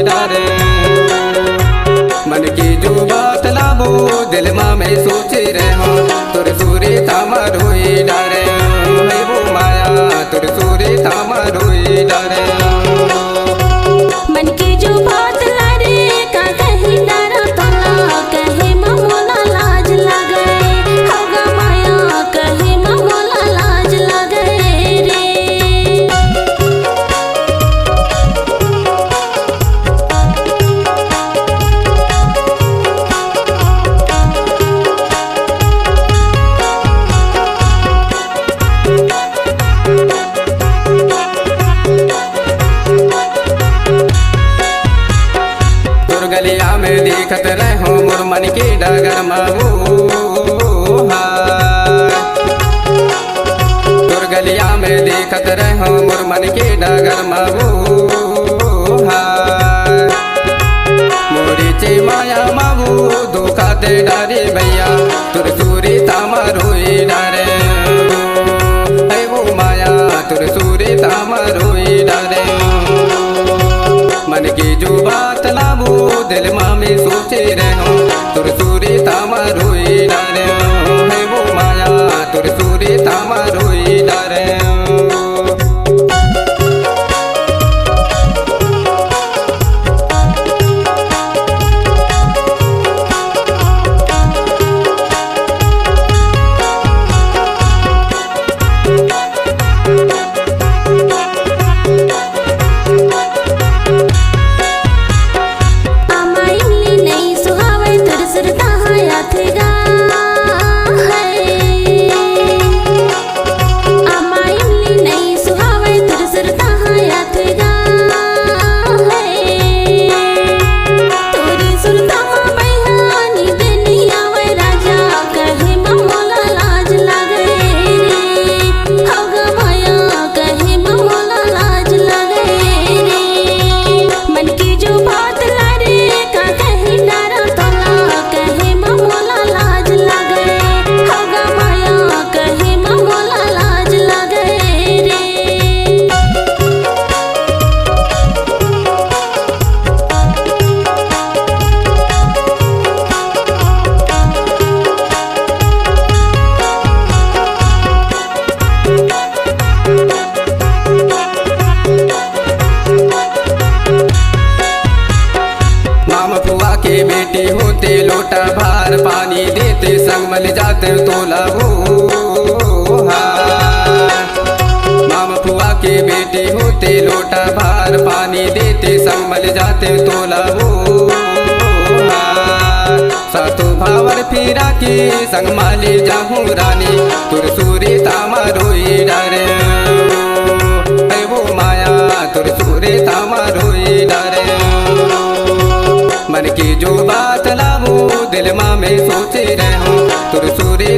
डारे। मन की जो बात लाबो दिल माँ में सोच रहे हो, तुर सूरे तामा रोई डारे। वो माया तुर सूरे तामा रोई डारे। मन की जो बात लारे का कहीं डरा तोला, कहे ममोला लाज लगे। होगा माया कहे ममोला लाज लगे रे। गलिया में देखत रहो मोर मन की डगर मऊ। तुर गलिया में देखत रहो मोर मन की डगर मऊ। मोरी ची माया माबू धोखा दे डारे भैया, तुर सूरी तामा रोई डारे। वो माया तुर सूरी तामा रोई डारे। मन की जो बात लाबो दिल माँ में सोचे रहो, तुर सूरे तामा रोई डारे। वो माया तुर सूरे तामा रोई डारे। के बेटे होते लोटा भार पानी देते संग मल जाते तोला हो। माम फुआ के बेटे होते लोटा भार पानी देते संग मल जाते तोला हो। सातो भावर फिरा के संग माले जाहूँ रानी, तुर सूरे तामा रोई डारे। वो माया तुर सूरे तामा रोई डारे। मन की जो बात लाबो दिल माँ में सोचे रहो, तुर सूरे